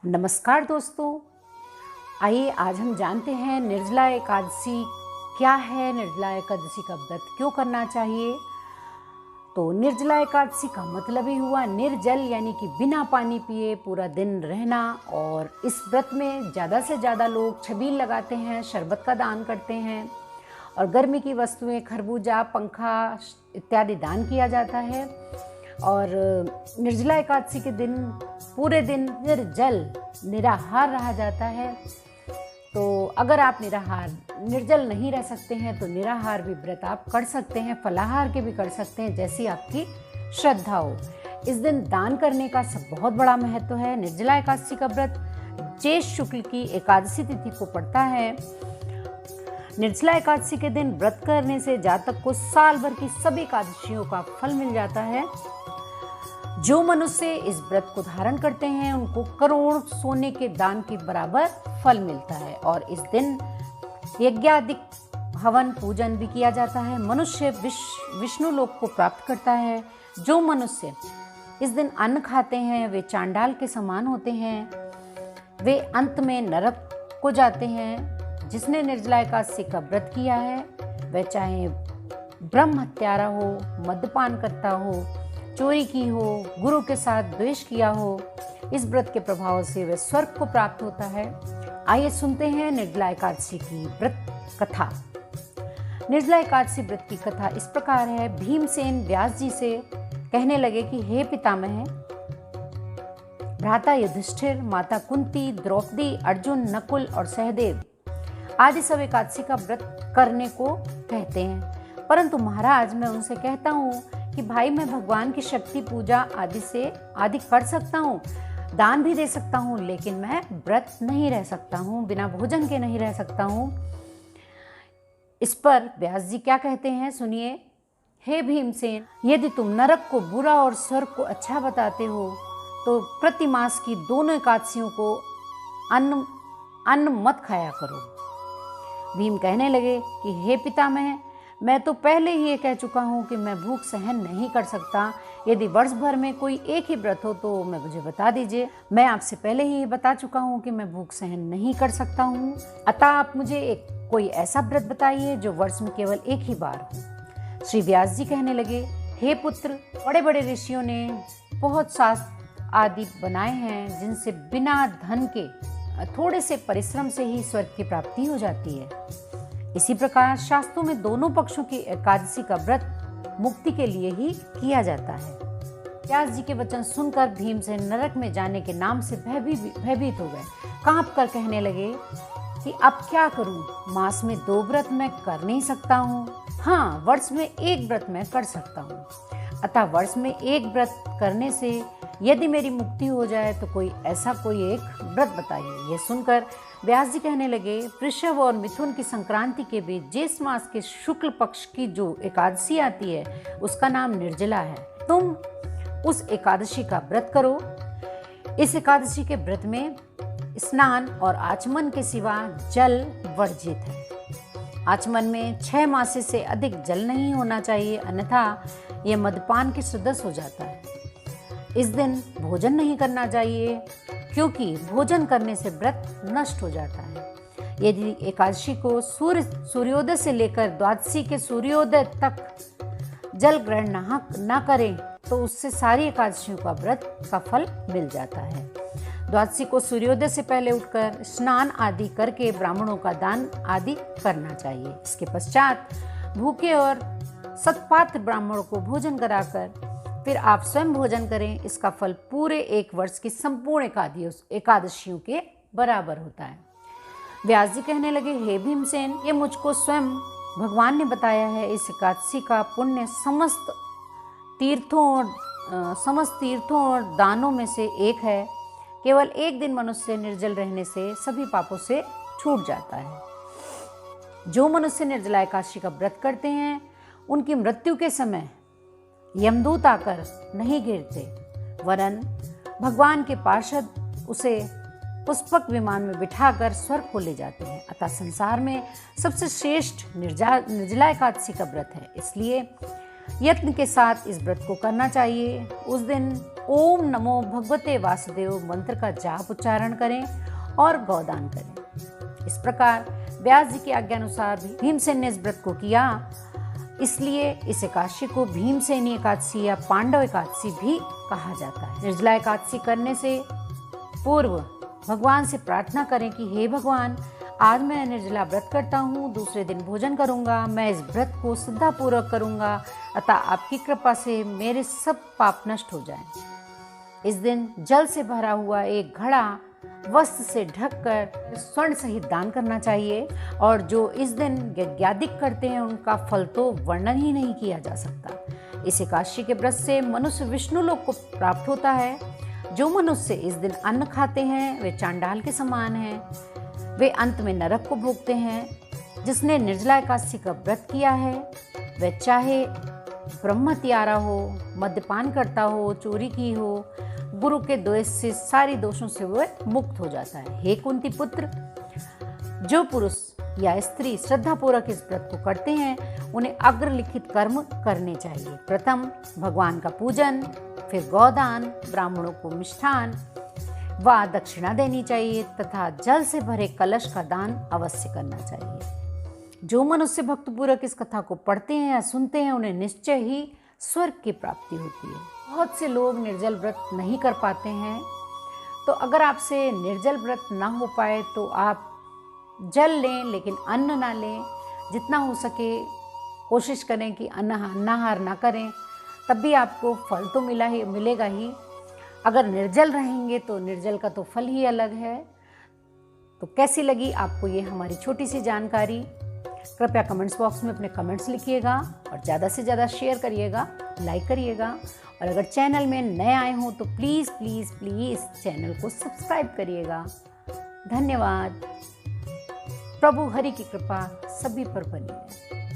नमस्कार दोस्तों, आइए आज हम जानते हैं निर्जला एकादशी क्या है, निर्जला एकादशी का व्रत क्यों करना चाहिए। तो निर्जला एकादशी का मतलब ही हुआ निर्जल, यानी कि बिना पानी पिए पूरा दिन रहना। और इस व्रत में ज़्यादा से ज़्यादा लोग छबील लगाते हैं, शरबत का दान करते हैं और गर्मी की वस्तुएं खरबूजा, पंखा इत्यादि दान किया जाता है। और निर्जला एकादशी के दिन पूरे दिन निर्जल निराहार रहा जाता है। तो अगर आप निर्जल नहीं रह सकते हैं तो निराहार भी व्रत आप कर सकते हैं, फलाहार के भी कर सकते हैं, जैसी आपकी श्रद्धा हो। इस दिन दान करने का बहुत बड़ा महत्व है। निर्जला एकादशी का व्रत ज्येष्ठ शुक्ल की एकादशी तिथि को पड़ता है। निर्जला एकादशी के दिन व्रत करने से जातक को साल भर की सभी एकादशियों का फल मिल जाता है। जो मनुष्य इस व्रत को धारण करते हैं उनको करोड़ सोने के दान के बराबर फल मिलता है। और इस दिन यज्ञादिक हवन पूजन भी किया जाता है। मनुष्य विष्णु लोक को प्राप्त करता है। जो मनुष्य इस दिन अन्न खाते हैं वे चांडाल के समान होते हैं, वे अंत में नरक को जाते हैं। जिसने निर्जला एकादशी का व्रत किया है वह चाहे ब्रह्म हत्यारा हो, मद्यपान करता हो, चोरी की हो, गुरु के साथ द्वेष किया हो, इस व्रत के प्रभाव से वह स्वर्ग को प्राप्त होता है। आइए सुनते हैं निर्जला एकादशी की व्रत कथा। निर्जला एकादशी व्रत की कथा इस प्रकार है। भीमसेन व्यास जी से कहने लगे कि हे पितामह, भ्राता युधिष्ठिर, माता कुंती, द्रौपदी, अर्जुन, नकुल और सहदेव आदि सब एकादशी का व्रत करने को कहते हैं, परंतु महाराज मैं उनसे कहता हूँ कि भाई मैं भगवान की शक्ति पूजा आदि कर सकता हूँ, दान भी दे सकता हूँ, लेकिन मैं व्रत नहीं रह सकता हूँ, बिना भोजन के नहीं रह सकता हूँ। इस पर व्यास जी क्या कहते हैं सुनिए। हे भीमसेन, यदि तुम नरक को बुरा और स्वर्ग को अच्छा बताते हो तो प्रति मास की दोनों एकादशियों को अन्न मत खाया करो। भीम कहने लगे कि हे पितामह, मैं तो पहले ही ये कह चुका हूँ कि मैं भूख सहन नहीं कर सकता। यदि वर्ष भर में कोई एक ही व्रत हो तो मुझे बता दीजिए। मैं आपसे पहले ही बता चुका हूँ कि मैं भूख सहन नहीं कर सकता हूँ, अतः आप मुझे कोई ऐसा व्रत बताइए जो वर्ष में केवल एक ही बार हो। श्री व्यास जी कहने लगे, हे पुत्र, बड़े बड़े ऋषियों ने बहुत शास्त्र आदि बनाए हैं जिनसे बिना धन के थोड़े से परिश्रम से ही स्वर्ग की प्राप्ति हो जाती है। इसी प्रकार शास्त्रों में दोनों पक्षों की एकादशी का व्रत मुक्ति के लिए ही किया जाता है। व्यास जी के वचन सुनकर भीमसेन नरक में जाने के नाम से भयभीत हो गए। कांप कर कहने लगे कि अब क्या करूं, मास में 2 व्रत मैं कर नहीं सकता हूं, हाँ वर्ष में 1 व्रत मैं कर सकता हूं। अतः वर्ष में 1 व्रत करने से यदि मेरी मुक्ति हो जाए तो कोई एक व्रत बताइए। यह सुनकर व्यास जी कहने लगे, वृषभ और मिथुन की संक्रांति के बीच ज्येष्ठ मास के शुक्ल पक्ष की जो एकादशी आती है उसका नाम निर्जला है। तुम उस एकादशी का व्रत करो। इस एकादशी के व्रत में स्नान और आचमन के सिवा जल वर्जित है। आचमन में 6 मासे से अधिक जल नहीं होना चाहिए, अन्यथा यह मद्यपान के सदृश हो जाता है। इस दिन भोजन नहीं करना चाहिए क्योंकि भोजन करने से व्रत नष्ट हो जाता है। यदि एकादशी को सूर्योदय से लेकर द्वादशी के सूर्योदय तक जल ग्रहण न करें तो उससे सारी एकादशियों का व्रत का फल मिल जाता है। द्वादशी को सूर्योदय से पहले उठकर स्नान आदि करके ब्राह्मणों का दान आदि करना चाहिए। इसके पश्चात भूखे और सत्पात्र ब्राह्मणों को भोजन कराकर फिर आप स्वयं भोजन करें। इसका फल पूरे 1 वर्ष की संपूर्ण एकादशियों के बराबर होता है। व्यास जी कहने लगे, हे भीमसेन, ये मुझको स्वयं भगवान ने बताया है। इस एकादशी का पुण्य समस्त तीर्थों और दानों में से एक है। केवल एक दिन मनुष्य निर्जल रहने से सभी पापों से छूट जाता है। जो मनुष्य निर्जला एकादशी का व्रत करते हैं उनकी मृत्यु के समय यमदूत आकर नहीं गिरते, वरन भगवान के पार्षद उसे पुष्पक विमान में बिठाकर स्वर्ग को ले जाते हैं। अतः संसार में सबसे श्रेष्ठ निर्जला एकादशी का व्रत है, इसलिए यत्न के साथ इस व्रत को करना चाहिए। उस दिन ओम नमो भगवते वासुदेव मंत्र का जाप उच्चारण करें और गौदान करें। इस प्रकार व्यास जी की आज्ञानुसार भीमसेन ने इस व्रत को किया, इसलिए इस एकादशी को भीमसेनी एकादशी या पांडव एकादशी भी कहा जाता है। निर्जला एकादशी करने से पूर्व भगवान से प्रार्थना करें कि हे भगवान, आज मैं निर्जला व्रत करता हूँ, दूसरे दिन भोजन करूँगा, मैं इस व्रत को श्रद्धापूर्वक करूँगा, अतः आपकी कृपा से मेरे सब पाप नष्ट हो जाएं। इस दिन जल से भरा हुआ एक घड़ा वस्त्र से ढककर स्वर्ण सहित दान करना चाहिए, और जो इस दिन यज्ञादिक करते हैं उनका फल तो वर्णन ही नहीं किया जा सकता। इस एकादशी के व्रत से मनुष्य विष्णु लोक को प्राप्त होता है। जो मनुष्य इस दिन अन्न खाते हैं वे चांडाल के समान हैं, वे अंत में नरक को भोगते हैं। जिसने निर्जला एकादशी का व्रत किया है वह चाहे ब्रह्मत्यारा हो, मद्यपान करता हो, चोरी की हो, गुरु के द्वेष से सारी दोषों से वह मुक्त हो जाता है। हे कुंती पुत्र, जो पुरुष या स्त्री श्रद्धापूर्वक इस व्रत को करते हैं उन्हें अग्रलिखित कर्म करने चाहिए। प्रथम भगवान का पूजन, फिर गौदान, ब्राह्मणों को मिष्ठान व दक्षिणा देनी चाहिए तथा जल से भरे कलश का दान अवश्य करना चाहिए। जो मनुष्य भक्तिपूर्वक इस कथा को पढ़ते हैं या सुनते हैं उन्हें निश्चय ही स्वर्ग की प्राप्ति होती है। बहुत से लोग निर्जल व्रत नहीं कर पाते हैं, तो अगर आपसे निर्जल व्रत ना हो पाए तो आप जल लें लेकिन अन्न ना लें। जितना हो सके कोशिश करें कि अन्नाहार ना करें, तब भी आपको फल तो मिलेगा ही। अगर निर्जल रहेंगे तो निर्जल का तो फल ही अलग है। तो कैसी लगी आपको ये हमारी छोटी सी जानकारी? कृपया कमेंट्स बॉक्स में अपने कमेंट्स लिखिएगा और ज़्यादा से ज़्यादा शेयर करिएगा, लाइक करिएगा, और अगर चैनल में नए आए हों तो प्लीज़ प्लीज़ प्लीज़ चैनल को सब्सक्राइब करिएगा। धन्यवाद। प्रभु हरि की कृपा सभी पर बनी है।